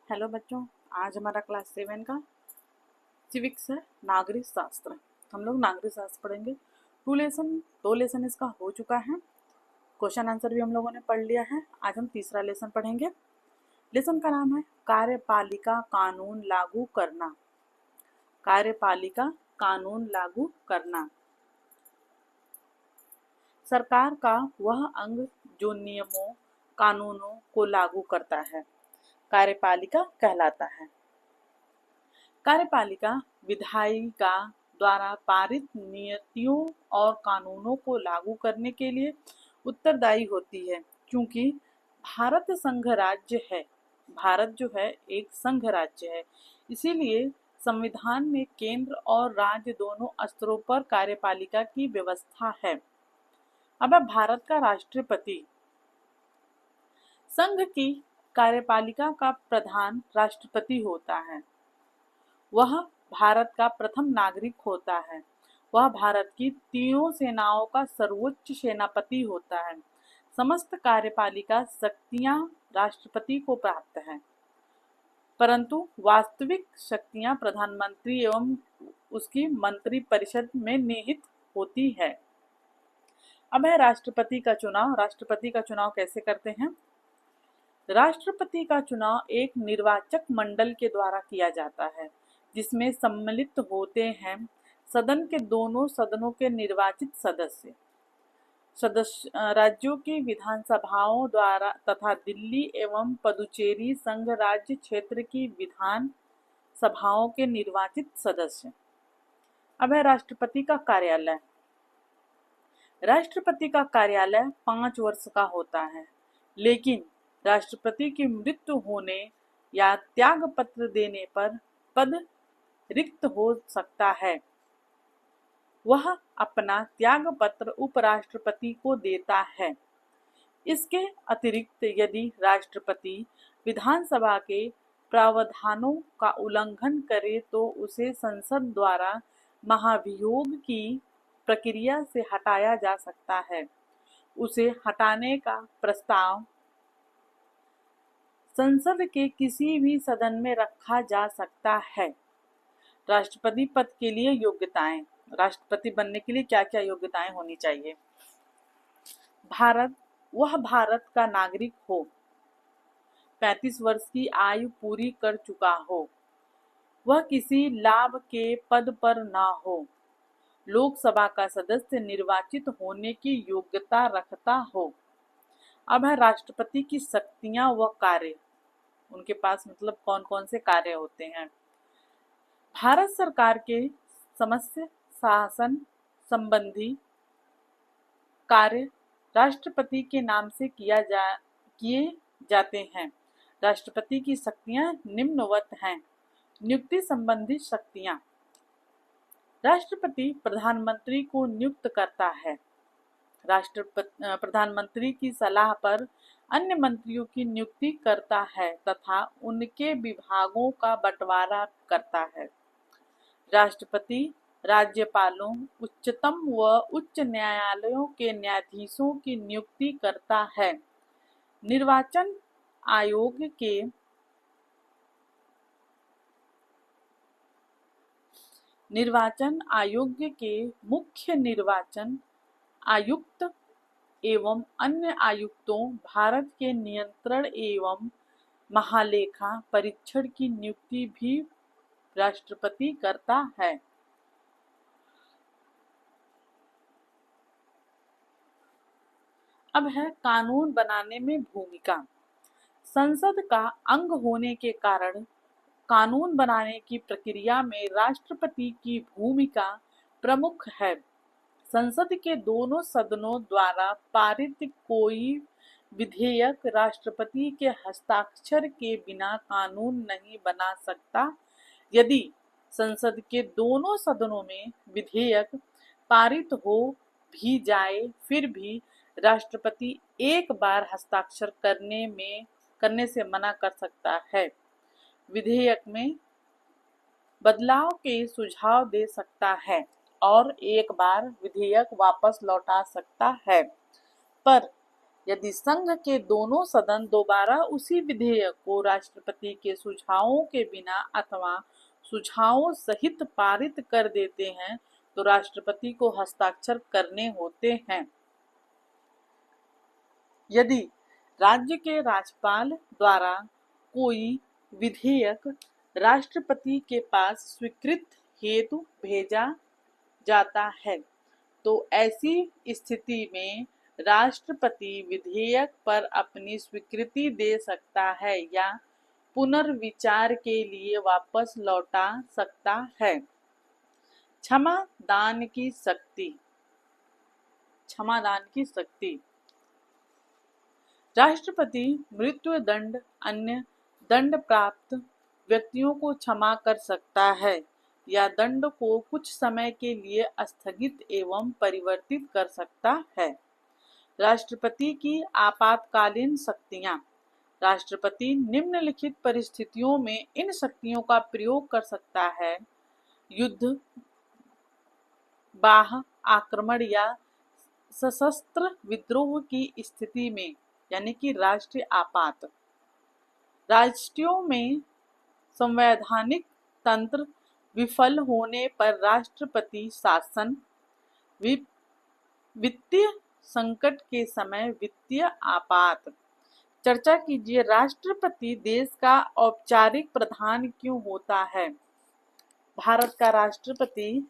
Hello बच्चों, आज हमारा क्लास 7 का सिविक्स है, नागरिक शास्त्र। हम लोग नागरिक शास्त्र पढ़ेंगे। दो लेसन इसका हो चुका है। क्वेश्चन आंसर भी हम लोगों ने पढ़ लिया है। आज हम तीसरा लेसन पढ़ेंगे। लेसन का नाम है कार्यपालिका कानून लागू करना। कार्यपालिका कानून लागू करना सरकार का वह अंग जो नियमों कानूनों को लागू करता है, कार्यपालिका कहलाता है। कार्यपालिका विधायिका द्वारा पारित नीतियों और कानूनों को लागू करने के लिए उत्तरदायी होती है। क्योंकि भारत संघ राज्य है, भारत जो है एक संघ राज्य है, इसीलिए संविधान में केंद्र और राज्य दोनों स्तरों पर कार्यपालिका की व्यवस्था है। अब है भारत का राष्ट्रपति। संघ की कार्यपालिका का प्रधान राष्ट्रपति होता है। वह भारत का प्रथम नागरिक होता है। वह भारत की तीनों सेनाओं का सर्वोच्च सेनापति होता है। समस्त कार्यपालिका शक्तियां राष्ट्रपति को प्राप्त हैं, परंतु वास्तविक शक्तियां प्रधानमंत्री एवं उसकी मंत्री परिषद में निहित होती है। अब है राष्ट्रपति का चुनाव। राष्ट्रपति का चुनाव कैसे करते हैं? राष्ट्रपति का चुनाव एक निर्वाचक मंडल के द्वारा किया जाता है, जिसमें सम्मिलित होते हैं सदन के दोनों सदनों के निर्वाचित सदस्य राज्यों की विधानसभाओं द्वारा तथा दिल्ली एवं पुदुचेरी संघ राज्य क्षेत्र की विधान सभाओं के निर्वाचित सदस्य। अब है राष्ट्रपति का कार्यालय। राष्ट्रपति का कार्यालय 5 वर्ष का होता है, लेकिन राष्ट्रपति की मृत्यु होने या त्याग पत्र देने पर पद रिक्त हो सकता है। वह अपना त्याग पत्र उपराष्ट्रपति को देता है। इसके अतिरिक्त यदि राष्ट्रपति विधानसभा के प्रावधानों का उल्लंघन करे तो उसे संसद द्वारा महाभियोग की प्रक्रिया से हटाया जा सकता है। उसे हटाने का प्रस्ताव संसद के किसी भी सदन में रखा जा सकता है। राष्ट्रपति पद के लिए योग्यताएं। राष्ट्रपति बनने के लिए क्या क्या योग्यताएं होनी चाहिए? भारत का नागरिक हो, 35 वर्ष की आयु पूरी कर चुका हो, वह किसी लाभ के पद पर ना हो, लोकसभा का सदस्य निर्वाचित होने की योग्यता रखता हो। अब है राष्ट्रपति की शक्तियां व कार्य। उनके पास मतलब कौन कौन से कार्य होते हैं? भारत सरकार के समस्त शासन संबंधी कार्य राष्ट्रपति के नाम से किए जाते हैं। राष्ट्रपति की शक्तियां निम्नवत हैं। नियुक्ति संबंधी शक्तियां। राष्ट्रपति प्रधानमंत्री को नियुक्त करता है। प्रधानमंत्री की सलाह पर अन्य मंत्रियों की नियुक्ति करता है तथा उनके विभागों का बंटवारा करता है। राष्ट्रपति राज्यपालों, उच्चतम व उच्च न्यायालयों के न्यायाधीशों की नियुक्ति करता है। निर्वाचन आयोग के मुख्य निर्वाचन आयुक्त एवं अन्य आयुक्तों भारत के नियंत्रण एवं महालेखा परीक्षण की नियुक्ति भी राष्ट्रपति करता है। अब है कानून बनाने में भूमिका। संसद का अंग होने के कारण कानून बनाने की प्रक्रिया में राष्ट्रपति की भूमिका प्रमुख है। संसद के दोनों सदनों द्वारा पारित कोई विधेयक राष्ट्रपति के हस्ताक्षर के बिना कानून नहीं बना सकता। यदि संसद के दोनों सदनों में विधेयक पारित हो भी जाए, फिर भी राष्ट्रपति एक बार हस्ताक्षर करने से मना कर सकता है। विधेयक में बदलाव के सुझाव दे सकता है और एक बार विधेयक वापस लौटा सकता है, पर यदि संघ के दोनों सदन दोबारा उसी विधेयक को राष्ट्रपति के सुझावों के बिना अथवा सुझावों सहित पारित कर देते हैं तो राष्ट्रपति को हस्ताक्षर करने होते हैं। यदि राज्य के राज्यपाल द्वारा कोई विधेयक राष्ट्रपति के पास स्वीकृति हेतु भेजा जाता है तो ऐसी स्थिति में राष्ट्रपति विधेयक पर अपनी स्वीकृति दे सकता है या पुनर्विचार के लिए वापस लौटा सकता है। क्षमा दान की शक्ति। राष्ट्रपति मृत्यु दंड अन्य दंड प्राप्त व्यक्तियों को क्षमा कर सकता है या दंड को कुछ समय के लिए स्थगित एवं परिवर्तित कर सकता है। राष्ट्रपति की आपातकालीन शक्तियां। राष्ट्रपति निम्नलिखित परिस्थितियों में इन शक्तियों का प्रयोग कर सकता है: युद्ध, बाह्य आक्रमण या सशस्त्र विद्रोह की स्थिति में, यानी कि राष्ट्रीय आपात। राज्यों में संवैधानिक तंत्र विफल होने पर राष्ट्रपति शासन। वित्तीय संकट के समय वित्तीय आपात। चर्चा कीजिए, राष्ट्रपति देश का औपचारिक प्रधान क्यों होता है? भारत का राष्ट्रपति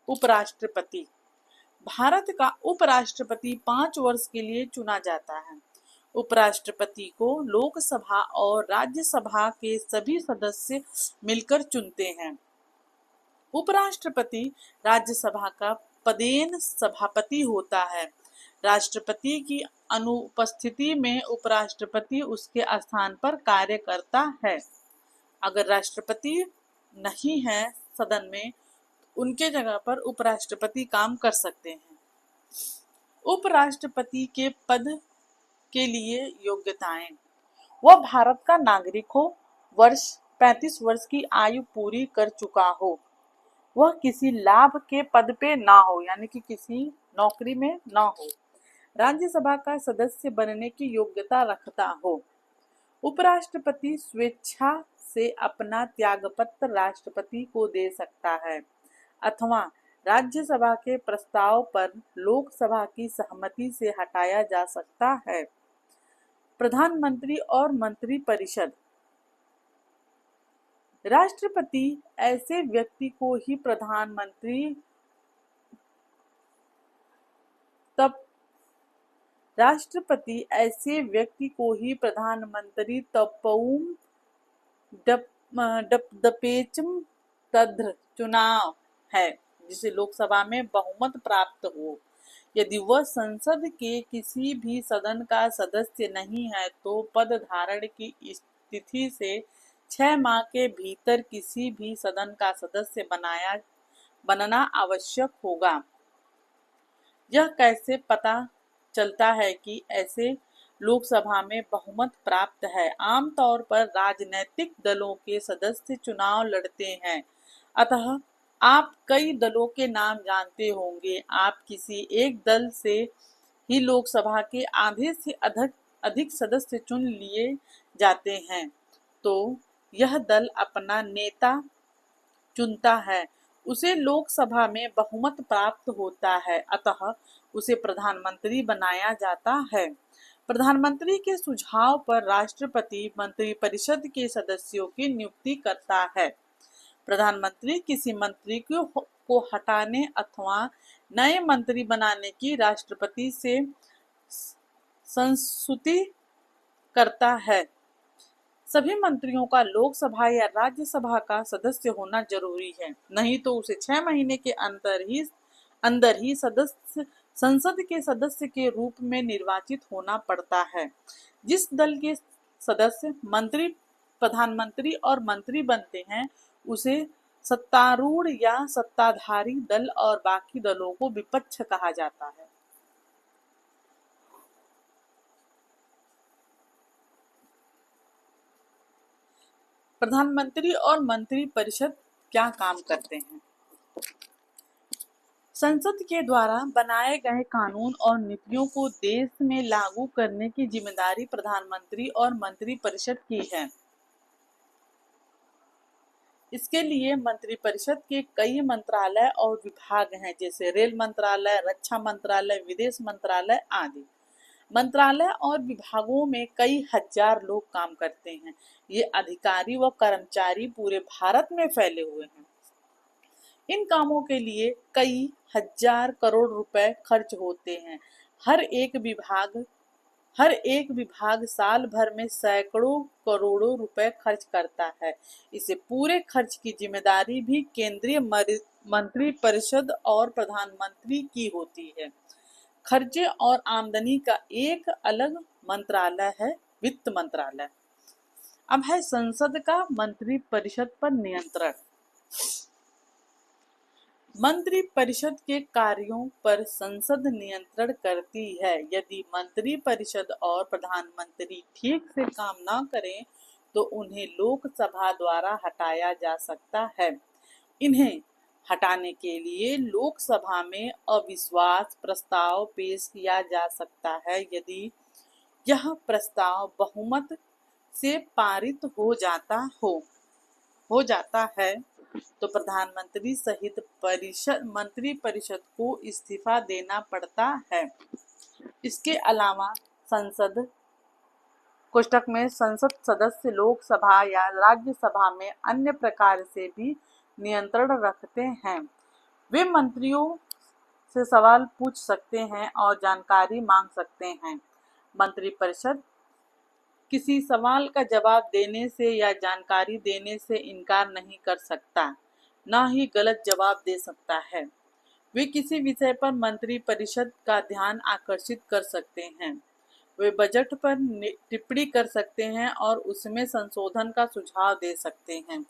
उपराष्ट्रपति। भारत का उपराष्ट्रपति 5 वर्ष के लिए चुना जाता है। उपराष्ट्रपति को लोकसभा और राज्यसभा के सभी सदस्य मिलकर चुनते हैं। उपराष्ट्रपति राज्यसभा का पदेन सभापति होता है। राष्ट्रपति की अनुपस्थिति में उपराष्ट्रपति उसके स्थान पर कार्य करता है। अगर राष्ट्रपति नहीं है सदन में, उनके जगह पर उपराष्ट्रपति काम कर सकते हैं। उपराष्ट्रपति के पद के लिए योग्यताएं। वह भारत का नागरिक हो, 35 वर्ष की आयु पूरी कर चुका हो, वह किसी लाभ के पद पे ना हो, यानी कि किसी नौकरी में ना हो, राज्यसभा का सदस्य बनने की योग्यता रखता हो। उपराष्ट्रपति स्वेच्छा से अपना त्यागपत्र राष्ट्रपति को दे सकता है अथवा राज्यसभा के प्रस्ताव पर लोकसभा की सहमति से हटाया जा सकता है। प्रधानमंत्री और मंत्रिपरिषद। राष्ट्रपति ऐसे व्यक्ति को ही प्रधानमंत्री तपौम डपदपेचम तद्र चुनाव है जिसे लोकसभा में बहुमत प्राप्त हो। यदि वह संसद के किसी भी सदन का सदस्य नहीं है तो पद धारण की स्थिति से 6 माह के भीतर किसी भी सदन का सदस्य बनना आवश्यक होगा। यह कैसे पता चलता है कि ऐसे लोकसभा में बहुमत प्राप्त है? आमतौर पर राजनीतिक दलों के सदस्य चुनाव लड़ते हैं, अतः आप कई दलों के नाम जानते होंगे। आप किसी एक दल से ही लोकसभा के आधे से अधिक सदस्य चुन लिए जाते हैं तो यह दल अपना नेता चुनता है, उसे लोकसभा में बहुमत प्राप्त होता है, अतः उसे प्रधानमंत्री बनाया जाता है। प्रधानमंत्री के सुझाव पर राष्ट्रपति मंत्रिपरिषद के सदस्यों की नियुक्ति करता है। प्रधानमंत्री किसी मंत्री को हटाने अथवा नए मंत्री बनाने की राष्ट्रपति से संस्तुति करता है। सभी मंत्रियों का लोकसभा या राज्यसभा का सदस्य होना जरूरी है, नहीं तो उसे 6 महीने के अंदर ही संसद के सदस्य के रूप में निर्वाचित होना पड़ता है। जिस दल के सदस्य मंत्री, प्रधानमंत्री और मंत्री बनते हैं उसे सत्तारूढ़ या सत्ताधारी दल और बाकी दलों को विपक्ष कहा जाता है। प्रधानमंत्री और मंत्रिपरिषद क्या काम करते हैं? संसद के द्वारा बनाए गए कानून और नीतियों को देश में लागू करने की जिम्मेदारी प्रधानमंत्री और मंत्रिपरिषद की है। इसके लिए मंत्रिपरिषद के कई मंत्रालय और विभाग हैं, जैसे रेल मंत्रालय, रक्षा मंत्रालय, विदेश मंत्रालय आदि। मंत्रालय और विभागों में कई हजार लोग काम करते हैं। ये अधिकारी व कर्मचारी पूरे भारत में फैले हुए हैं। इन कामों के लिए कई हजार करोड़ रुपए खर्च होते हैं। हर एक विभाग साल भर में सैकड़ों करोड़ों रुपए खर्च करता है। इसे पूरे खर्च की जिम्मेदारी भी केंद्रीय मंत्रिपरिषद और प्रधानमंत्री की होती है। खर्चे और आमदनी का एक अलग मंत्रालय है, वित्त मंत्रालय। अब है संसद का मंत्रिपरिषद पर नियंत्रण। मंत्रिपरिषद के कार्यों पर संसद नियंत्रण करती है। यदि मंत्रिपरिषद और प्रधानमंत्री ठीक से काम न करें तो उन्हें लोकसभा द्वारा हटाया जा सकता है। इन्हें हटाने के लिए लोकसभा में अविश्वास प्रस्ताव पेश किया जा सकता है। यदि यह प्रस्ताव बहुमत से पारित हो जाता है तो प्रधानमंत्री सहित मंत्रिपरिषद को इस्तीफा देना पड़ता है। इसके अलावा संसद कोष्ठक में संसद सदस्य लोकसभा या राज्यसभा में अन्य प्रकार से भी नियंत्रण रखते हैं। वे मंत्रियों से सवाल पूछ सकते हैं और जानकारी मांग सकते हैं। मंत्रिपरिषद किसी सवाल का जवाब देने से या जानकारी देने से इनकार नहीं कर सकता, न ही गलत जवाब दे सकता है। वे किसी विषय पर मंत्रिपरिषद का ध्यान आकर्षित कर सकते हैं। वे बजट पर टिप्पणी कर सकते हैं और उसमें संशोधन का सुझाव दे सकते हैं।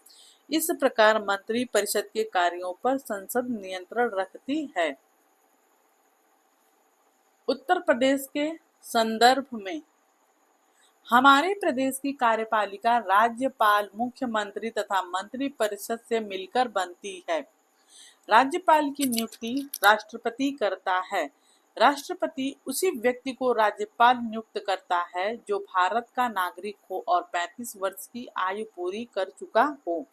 इस प्रकार मंत्रिपरिषद के कार्यों पर संसद नियंत्रण रखती है। उत्तर प्रदेश के संदर्भ में हमारे प्रदेश की कार्यपालिका राज्यपाल, मुख्यमंत्री तथा मंत्रिपरिषद से मिलकर बनती है। राज्यपाल की नियुक्ति राष्ट्रपति करता है। राष्ट्रपति उसी व्यक्ति को राज्यपाल नियुक्त करता है जो भारत का नागरिक हो और 35 वर्ष की आयु पूरी कर चुका हो।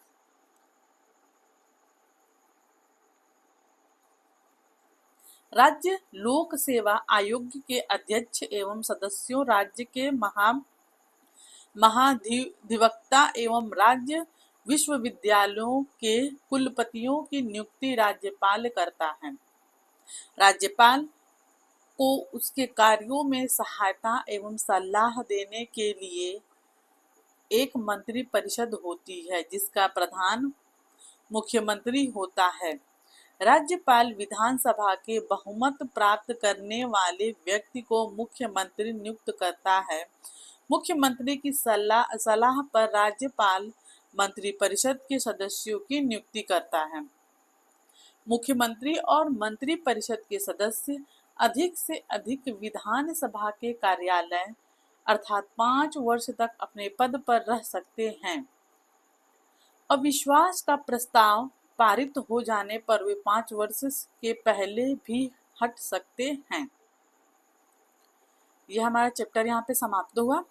राज्य लोक सेवा आयोग के अध्यक्ष एवं सदस्यों राज्य के महाधिवक्ता एवं राज्य विश्वविद्यालयों के कुलपतियों की नियुक्ति राज्यपाल करता है। राज्यपाल को उसके कार्यों में सहायता एवं सलाह देने के लिए एक मंत्रिपरिषद होती है, जिसका प्रधान मुख्यमंत्री होता है। राज्यपाल विधानसभा के बहुमत प्राप्त करने वाले व्यक्ति को मुख्यमंत्री नियुक्त करता है। मुख्यमंत्री की सलाह पर राज्यपाल मंत्रिपरिषद के सदस्यों की नियुक्ति करता है। मुख्यमंत्री और मंत्रिपरिषद के सदस्य अधिक से अधिक विधानसभा के कार्यालय अर्थात 5 वर्ष तक अपने पद पर रह सकते हैं। अविश्वास का प्रस्ताव पारित हो जाने पर वे 5 वर्ष के पहले भी हट सकते हैं। यह हमारा चैप्टर यहाँ पे समाप्त हुआ।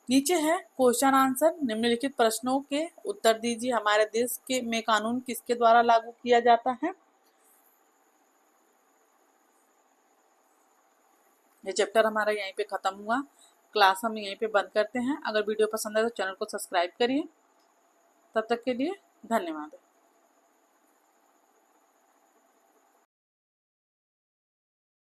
नीचे है क्वेश्चन आंसर। निम्नलिखित प्रश्नों के उत्तर दीजिए। हमारे देश के में कानून किसके द्वारा लागू किया जाता है? ये चैप्टर हमारा यहीं पे खत्म हुआ। क्लास हम यहीं पे बंद करते हैं। अगर वीडियो पसंद है तो चैनल को सब्सक्राइब करिए। तब तक के लिए धन्यवाद।